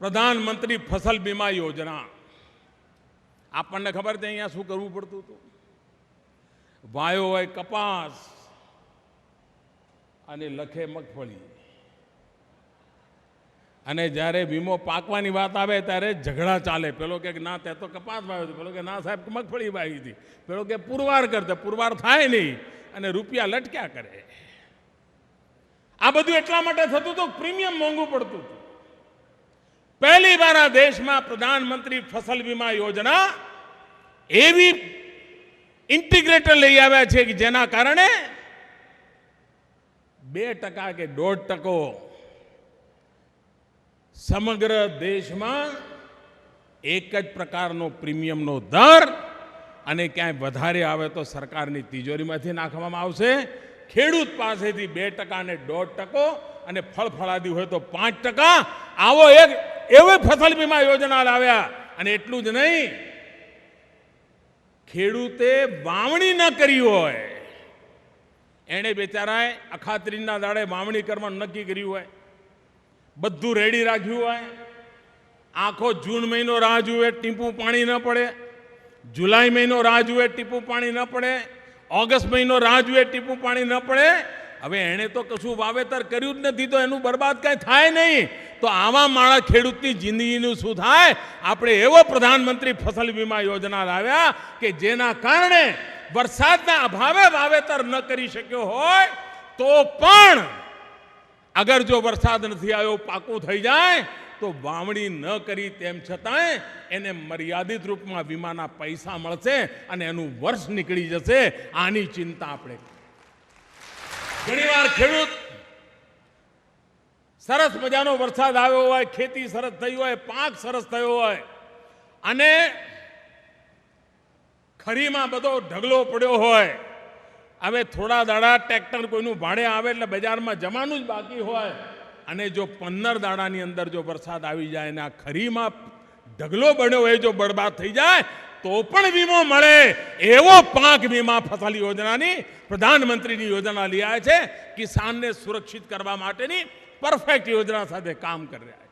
પ્રધાનમંત્રી ફસલ બીમા યોજના આપણને ખબર છે અહીંયા શું કરવું પડતું હતું? વાયો હોય કપાસ અને લખે મગફળી, અને જ્યારે વીમો પાકવાની વાત આવે ત્યારે ઝઘડા ચાલે. પેલો કે ના તે તો કપાસ વાવ્યો હતો, પેલો કે ના સાહેબ મગફળી વાવી હતી, પેલો કે પુરવાર કરતે, પુરવાર થાય નહીં અને રૂપિયા લટક્યા કરે. આ બધું એટલા માટે થતું હતું, પ્રીમિયમ મોંઘું પડતું હતું. પહેલી વાર આ દેશમાં પ્રધાનમંત્રી ફસલ વીમા યોજના એવી ઇન્ટિગ્રેટર લઈ આવ્યા છે કે જેના કારણે 2% કે 1.5% સમગ્ર દેશમાં એક જ પ્રકારનો પ્રીમિયમનો દર, અને ક્યાંય વધારે આવે તો સરકારની તિજોરીમાંથી નાખવામાં આવશે. ખેડૂત પાસેથી 2% અને 1.5%, અને ફળફળાદી હોય તો 5%. આવો એક એવી ફસલ વીમા યોજના લાવ્યા. અને એટલું જ નહીં, ખેડૂતે વાવણી ન કરી હોય, એણે બિચારાએ અખાત્રીજના દાડે વાવણી કરવાનું નક્કી કર્યું હોય, બધું રેડી રાખ્યું હોય, આખો જૂન મહિનો રાહ જુએ, ટીપું પાણી ન પડે, જુલાઈ મહિનો રાહ જુએ, ટીપું પાણી ન પડે, ઓગસ્ટ મહિનો રાહ જુએ, ટીપું પાણી ન પડે. હવે એણે તો કશું વાવેતર કર્યું જ નથી, તો એનું બરબાદ કાંઈ થાય નહીં. તો આવા માણસ ખેડૂતની જિંદગીનું શું થાય? આપણે એવો પ્રધાનમંત્રી ફસલ વીમા યોજના લાવ્યા કે જેના કારણે વરસાદના અભાવે વાવેતર ન કરી શક્યો હોય તો પણ અગર જો વરસાદ નથી આવ્યો, પાકું થઈ જાય, તો વાવણી ન કરી તેમ છતાંય એને મર્યાદિત રૂપમાં વીમાના પૈસા મળશે અને એનું વર્ષ નીકળી જશે. આની ચિંતા આપણે. ઘણીવાર ખેડૂત સરસ મજાનો વરસાદ આવ્યો હોય, ખેતી સરસ થઈ હોય, પાક સરસ થયો હોય, અને ખરીમાં બધો ઢગલો પડ્યો હોય, હવે થોડા દાડા ટ્રેક્ટર કોઈનું ભાડે આવે એટલે બજારમાં જવાનું જ બાકી હોય, અને જો 15 દાડાની અંદર જો વરસાદ આવી જાય અને આ ખરીમાં ઢગલો બન્યો હોય જો બરબાદ થઈ જાય તો પણ વીમો મળે. એવો પાક વીમા ફસલ યોજનાની પ્રધાનમંત્રીની યોજના લઈ આવ્યા છે. કિસાનને સુરક્ષિત કરવા માટેની પરફેક્ટ યોજના સાથે કામ કરી રહ્યા છે.